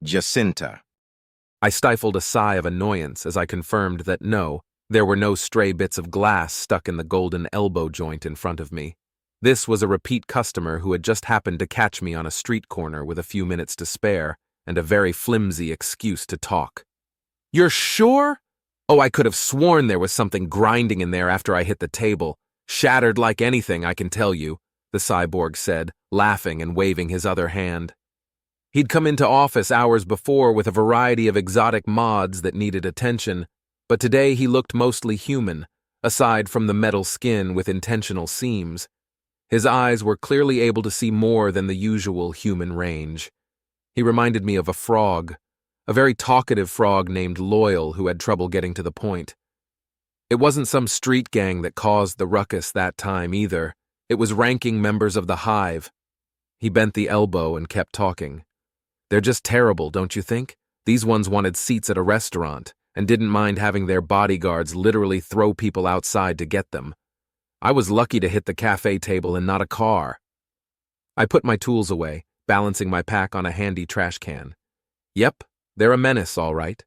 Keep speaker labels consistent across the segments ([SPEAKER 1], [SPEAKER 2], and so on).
[SPEAKER 1] Jacinta.
[SPEAKER 2] I stifled a sigh of annoyance as I confirmed that no, there were no stray bits of glass stuck in the golden elbow joint in front of me. This was a repeat customer who had just happened to catch me on a street corner with a few minutes to spare and a very flimsy excuse to talk. "You're sure?" "Oh, I could have sworn there was something grinding in there after I hit the table. Shattered like anything, I can tell you," the cyborg said, laughing and waving his other hand. He'd come into office hours before with a variety of exotic mods that needed attention, but today he looked mostly human, aside from the metal skin with intentional seams. His eyes were clearly able to see more than the usual human range. He reminded me of a frog, a very talkative frog named Loyal who had trouble getting to the point. It wasn't some street gang that caused the ruckus that time either. It was ranking members of the hive. He bent the elbow and kept talking. "They're just terrible, don't you think? These ones wanted seats at a restaurant and didn't mind having their bodyguards literally throw people outside to get them. I was lucky to hit the cafe table and not a car." I put my tools away, balancing my pack on a handy trash can. "Yep, they're a menace, all right."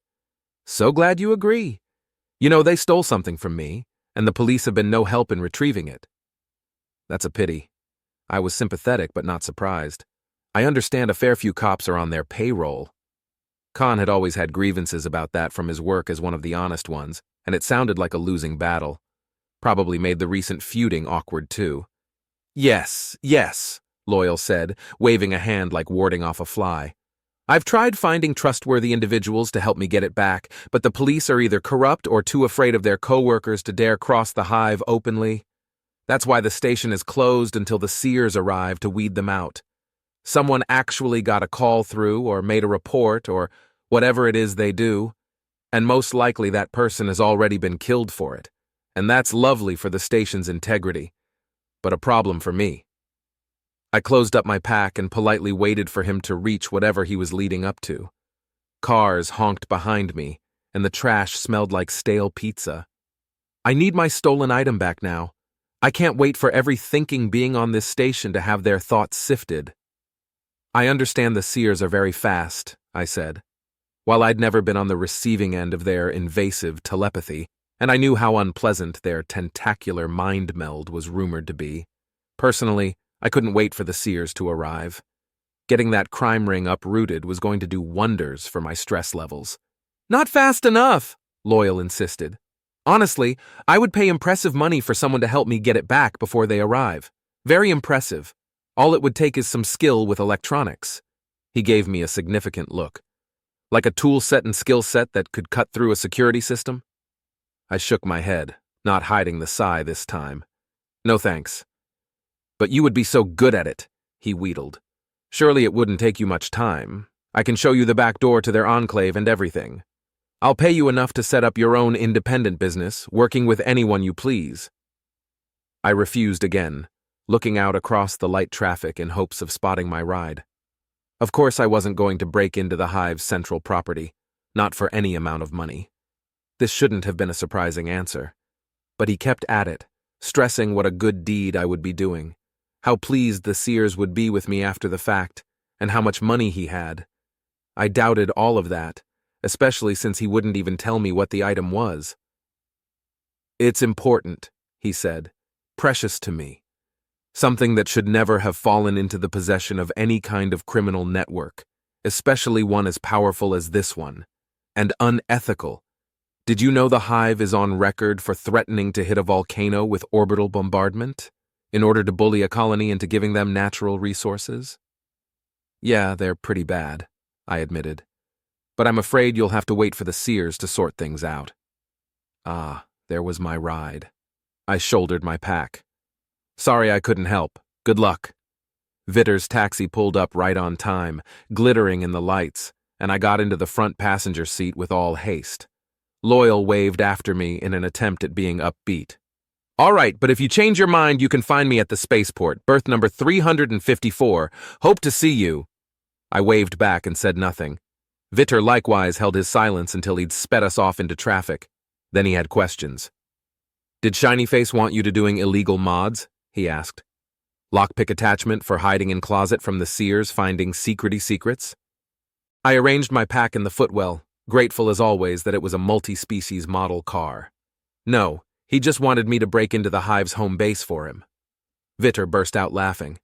[SPEAKER 2] "So glad you agree. You know, they stole something from me, and the police have been no help in retrieving it." "That's a pity." I was sympathetic but not surprised. I understand a fair few cops are on their payroll. Khan had always had grievances about that from his work as one of the honest ones, and it sounded like a losing battle. Probably made the recent feuding awkward too. Yes, Loyal said, waving a hand like warding off a fly. "I've tried finding trustworthy individuals to help me get it back, but the police are either corrupt or too afraid of their co-workers to dare cross the hive openly. That's why the station is closed until the seers arrive to weed them out. Someone actually got a call through or made a report or whatever it is they do, and most likely that person has already been killed for it. And that's lovely for the station's integrity, but a problem for me." I closed up my pack and politely waited for him to reach whatever he was leading up to. Cars honked behind me, and the trash smelled like stale pizza. "I need my stolen item back now. I can't wait for every thinking being on this station to have their thoughts sifted." "I understand the seers are very fast," I said. While I'd never been on the receiving end of their invasive telepathy, and I knew how unpleasant their tentacular mind meld was rumored to be, personally, I couldn't wait for the seers to arrive. Getting that crime ring uprooted was going to do wonders for my stress levels. "Not fast enough," Loyal insisted. "Honestly, I would pay impressive money for someone to help me get it back before they arrive. Very impressive. All it would take is some skill with electronics." He gave me a significant look. "Like a tool set and skill set that could cut through a security system?" I shook my head, not hiding the sigh this time. "No thanks." "But you would be so good at it," he wheedled. "Surely it wouldn't take you much time. I can show you the back door to their enclave and everything. I'll pay you enough to set up your own independent business, working with anyone you please." I refused again, looking out across the light traffic in hopes of spotting my ride. Of course I wasn't going to break into the hive's central property, not for any amount of money. This shouldn't have been a surprising answer. But he kept at it, stressing what a good deed I would be doing, how pleased the seers would be with me after the fact, and how much money he had. I doubted all of that, especially since he wouldn't even tell me what the item was. "It's important," he said, "precious to me. Something that should never have fallen into the possession of any kind of criminal network, especially one as powerful as this one, and unethical. Did you know the hive is on record for threatening to hit a volcano with orbital bombardment in order to bully a colony into giving them natural resources?" "Yeah, they're pretty bad," I admitted. "But I'm afraid you'll have to wait for the seers to sort things out." Ah, there was my ride. I shouldered my pack. "Sorry I couldn't help. Good luck." Vitter's taxi pulled up right on time, glittering in the lights, and I got into the front passenger seat with all haste. Loyal waved after me in an attempt at being upbeat. "All right, but if you change your mind, you can find me at the spaceport, berth number 354. Hope to see you." I waved back and said nothing. Vitter likewise held his silence until he'd sped us off into traffic. Then he had questions. "Did Shinyface want you to doing illegal mods?" he asked. "Lockpick attachment for hiding in closet from the seers finding secrety secrets?" I arranged my pack in the footwell, grateful as always that it was a multi-species model car. No, he just wanted me to break into the hive's home base for him. Vitter burst out laughing.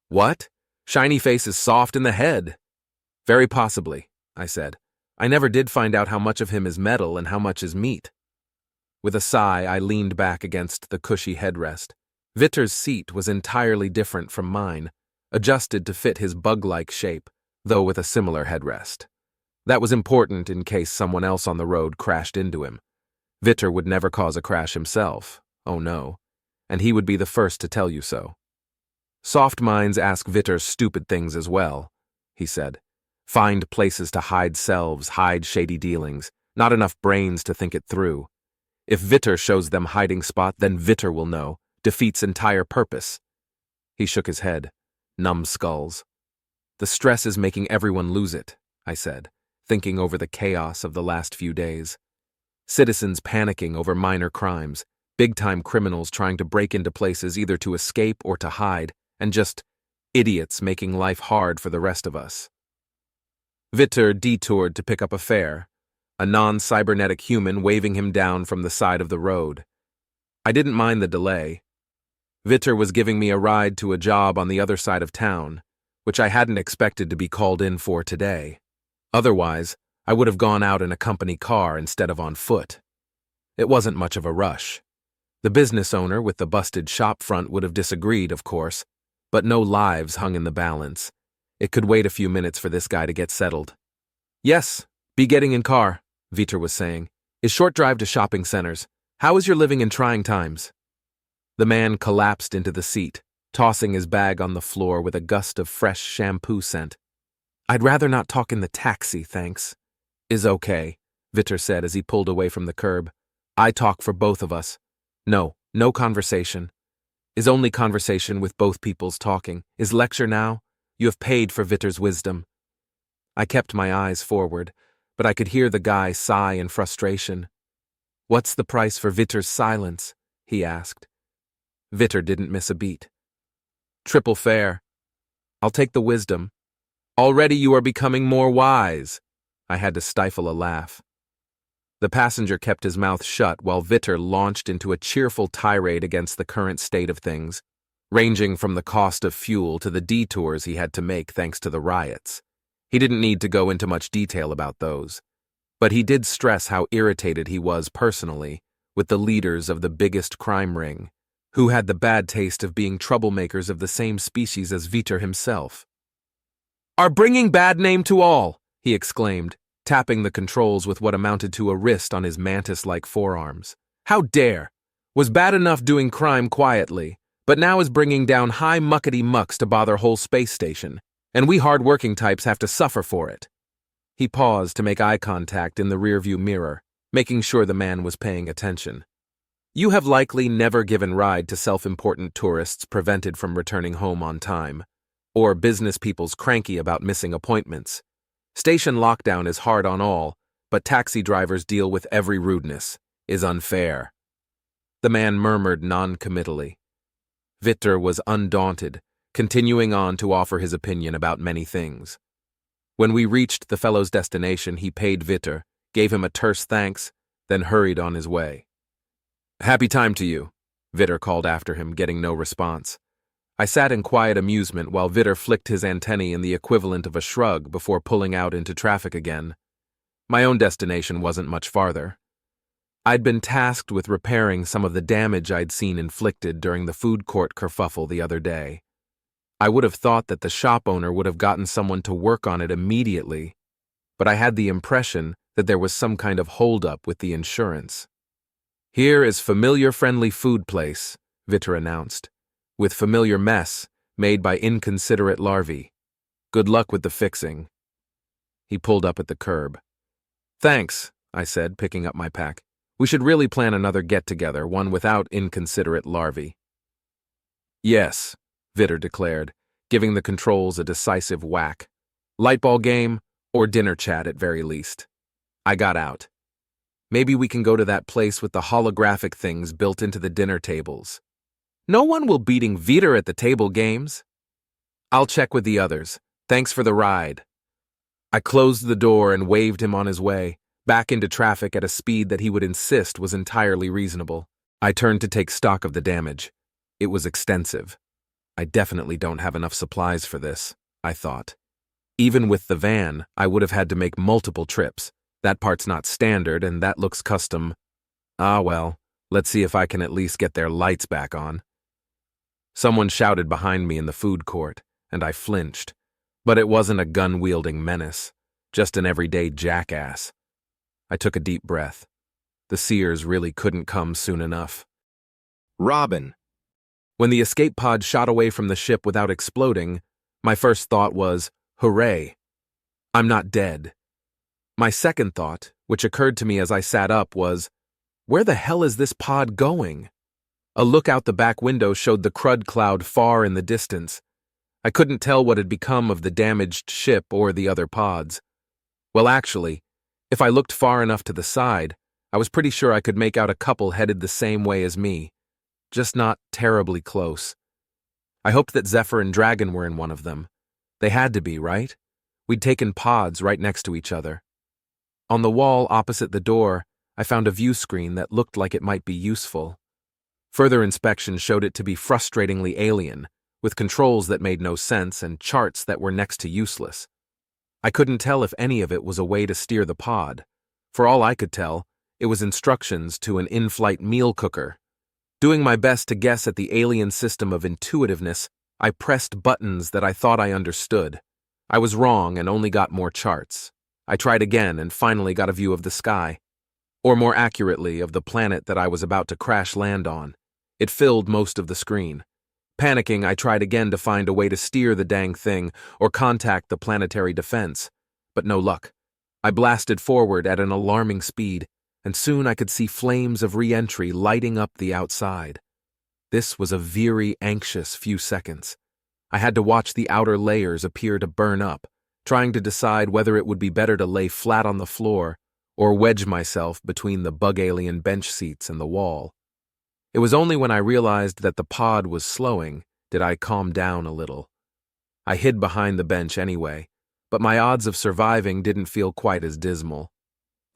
[SPEAKER 2] What? Shiny Face is soft in the head. Very possibly, I said. I never did find out how much of him is metal and how much is meat. With a sigh, I leaned back against the cushy headrest. Vitter's seat was entirely different from mine, adjusted to fit his bug-like shape, though with a similar headrest. That was important in case someone else on the road crashed into him. Vitter would never cause a crash himself, oh no, and he would be the first to tell you so. Soft minds ask Vitter stupid things as well, he said. Find places to hide selves, hide shady dealings, not enough brains to think it through. If Vitter shows them hiding spot, then Vitter will know, defeats entire purpose. He shook his head. Numbskulls. The stress is making everyone lose it, I said, thinking over the chaos of the last few days. Citizens panicking over minor crimes, big-time criminals trying to break into places either to escape or to hide, and just idiots making life hard for the rest of us. Vitter detoured to pick up a fare, a non-cybernetic human waving him down from the side of the road. I didn't mind the delay. Vitter was giving me a ride to a job on the other side of town, which I hadn't expected to be called in for today. Otherwise, I would have gone out in a company car instead of on foot. It wasn't much of a rush. The business owner with the busted shop front would have disagreed, of course, but no lives hung in the balance. It could wait a few minutes for this guy to get settled. Yes, be getting in car, Vitter was saying. Is short drive to shopping centers. How is your living in trying times? The man collapsed into the seat, tossing his bag on the floor with a gust of fresh shampoo scent. I'd rather not talk in the taxi, thanks. Is okay, Vitter said as he pulled away from the curb. I talk for both of us. No conversation. Is only conversation with both people's talking. Is lecture now? You have paid for Vitter's wisdom. I kept my eyes forward, but I could hear the guy sigh in frustration. What's the price for Vitter's silence? He asked. Vitter didn't miss a beat. Triple fare. I'll take the wisdom. Already you are becoming more wise. I had to stifle a laugh. The passenger kept his mouth shut while Vitter launched into a cheerful tirade against the current state of things, ranging from the cost of fuel to the detours he had to make thanks to the riots. He didn't need to go into much detail about those, but he did stress how irritated he was personally with the leaders of the biggest crime ring, who had the bad taste of being troublemakers of the same species as Vitter himself. Are bringing bad name to all, he exclaimed, tapping the controls with what amounted to a wrist on his mantis-like forearms. How dare! Was bad enough doing crime quietly, but now is bringing down high muckety-mucks to bother whole space station, and we hard-working types have to suffer for it. He paused to make eye contact in the rearview mirror, making sure the man was paying attention. You have likely never given ride to self-important tourists prevented from returning home on time, or business people's cranky about missing appointments. Station lockdown is hard on all, but taxi drivers deal with every rudeness, is unfair. The man murmured non-committally. Vitter was undaunted, continuing on to offer his opinion about many things. When we reached the fellow's destination, he paid Vitter, gave him a terse thanks, then hurried on his way. Happy time to you, Vitter called after him, getting no response. I sat in quiet amusement while Vitter flicked his antennae in the equivalent of a shrug before pulling out into traffic again. My own destination wasn't much farther. I'd been tasked with repairing some of the damage I'd seen inflicted during the food court kerfuffle the other day. I would have thought that the shop owner would have gotten someone to work on it immediately, but I had the impression that there was some kind of holdup with the insurance. Here is familiar friendly food place, Vitter announced, with familiar mess made by inconsiderate larvae. Good luck with the fixing. He pulled up at the curb. Thanks, I said, picking up my pack. We should really plan another get-together, one without inconsiderate larvae. Yes, Vitter declared, giving the controls a decisive whack. Lightball game, or dinner chat at very least. I got out. Maybe we can go to that place with the holographic things built into the dinner tables. No one will beating Vitter at the table games. I'll check with the others. Thanks for the ride. I closed the door and waved him on his way, back into traffic at a speed that he would insist was entirely reasonable. I turned to take stock of the damage. It was extensive. I definitely don't have enough supplies for this, I thought. Even with the van, I would have had to make multiple trips. That part's not standard, and that looks custom. Ah well, let's see if I can at least get their lights back on. Someone shouted behind me in the food court, and I flinched. But it wasn't a gun-wielding menace, just an everyday jackass. I took a deep breath. The Sears really couldn't come soon enough.
[SPEAKER 1] Robin.
[SPEAKER 2] When the escape pod shot away from the ship without exploding, my first thought was, hooray, I'm not dead. My second thought, which occurred to me as I sat up, was, where the hell is this pod going? A look out the back window showed the crud cloud far in the distance. I couldn't tell what had become of the damaged ship or the other pods. Well, actually, if I looked far enough to the side, I was pretty sure I could make out a couple headed the same way as me, just not terribly close. I hoped that Zephyr and Dragon were in one of them. They had to be, right? We'd taken pods right next to each other. On the wall opposite the door, I found a view screen that looked like it might be useful. Further inspection showed it to be frustratingly alien, with controls that made no sense and charts that were next to useless. I couldn't tell if any of it was a way to steer the pod. For all I could tell, it was instructions to an in-flight meal cooker. Doing my best to guess at the alien system of intuitiveness, I pressed buttons that I thought I understood. I was wrong and only got more charts. I tried again and finally got a view of the sky. Or more accurately, of the planet that I was about to crash land on. It filled most of the screen. Panicking, I tried again to find a way to steer the dang thing or contact the planetary defense. But no luck. I blasted forward at an alarming speed, and soon I could see flames of re-entry lighting up the outside. This was a very anxious few seconds. I had to watch the outer layers appear to burn up, trying to decide whether it would be better to lay flat on the floor or wedge myself between the bug alien bench seats and the wall. It was only when I realized that the pod was slowing did I calm down a little. I hid behind the bench anyway, but my odds of surviving didn't feel quite as dismal.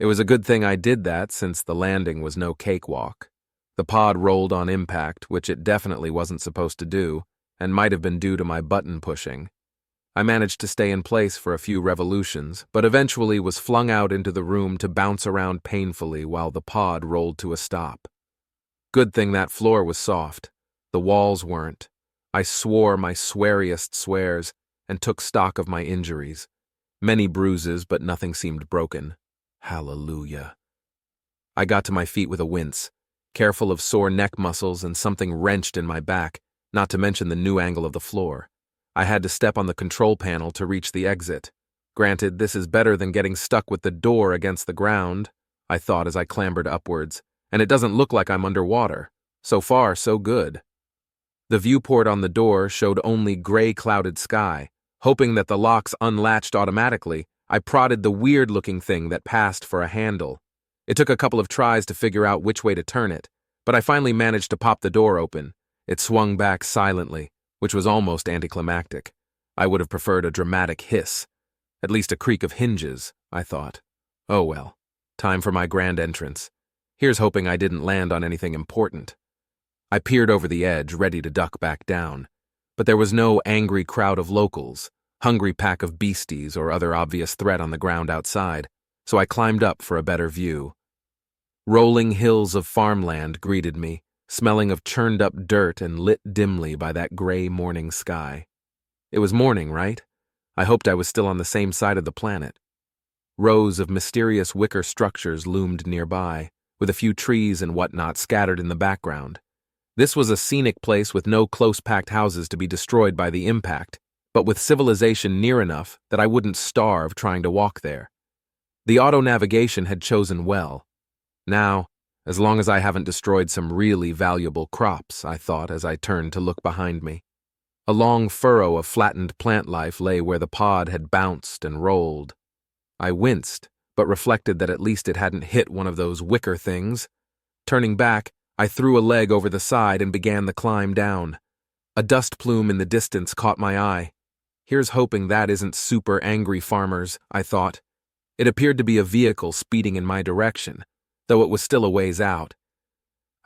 [SPEAKER 2] It was a good thing I did that since the landing was no cakewalk. The pod rolled on impact, which it definitely wasn't supposed to do, and might have been due to my button pushing. I managed to stay in place for a few revolutions, but eventually was flung out into the room to bounce around painfully while the pod rolled to a stop. Good thing that floor was soft. The walls weren't. I swore my sweariest swears and took stock of my injuries. Many bruises, but nothing seemed broken. Hallelujah. I got to my feet with a wince, careful of sore neck muscles and something wrenched in my back, not to mention the new angle of the floor. I had to step on the control panel to reach the exit. Granted, this is better than getting stuck with the door against the ground, I thought as I clambered upwards, and it doesn't look like I'm underwater. So far, so good. The viewport on the door showed only gray clouded sky. Hoping that the locks unlatched automatically, I prodded the weird-looking thing that passed for a handle. It took a couple of tries to figure out which way to turn it, but I finally managed to pop the door open. It swung back silently, which was almost anticlimactic. I would have preferred a dramatic hiss. At least a creak of hinges, I thought. Oh well, time for my grand entrance. Here's hoping I didn't land on anything important. I peered over the edge, ready to duck back down. But there was no angry crowd of locals, hungry pack of beasties, or other obvious threat on the ground outside, so I climbed up for a better view. Rolling hills of farmland greeted me, smelling of churned-up dirt and lit dimly by that gray morning sky. It was morning, right? I hoped I was still on the same side of the planet. Rows of mysterious wicker structures loomed nearby, with a few trees and whatnot scattered in the background. This was a scenic place with no close-packed houses to be destroyed by the impact, but with civilization near enough that I wouldn't starve trying to walk there. The auto-navigation had chosen well. Now, as long as I haven't destroyed some really valuable crops, I thought as I turned to look behind me. A long furrow of flattened plant life lay where the pod had bounced and rolled. I winced, but reflected that at least it hadn't hit one of those wicker things. Turning back, I threw a leg over the side and began the climb down. A dust plume in the distance caught my eye. Here's hoping that isn't super angry farmers, I thought. It appeared to be a vehicle speeding in my direction, though it was still a ways out.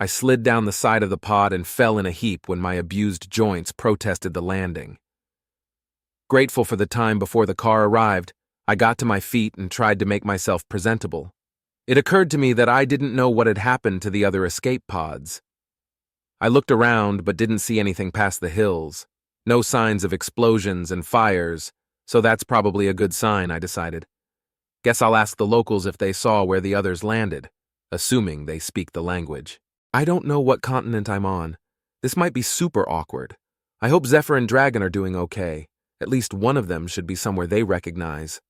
[SPEAKER 2] I slid down the side of the pod and fell in a heap when my abused joints protested the landing. Grateful for the time before the car arrived, I got to my feet and tried to make myself presentable. It occurred to me that I didn't know what had happened to the other escape pods. I looked around but didn't see anything past the hills. No signs of explosions and fires, so that's probably a good sign, I decided. Guess I'll ask the locals if they saw where the others landed, assuming they speak the language. I don't know what continent I'm on. This might be super awkward. I hope Zephyr and Dragon are doing okay. At least one of them should be somewhere they recognize.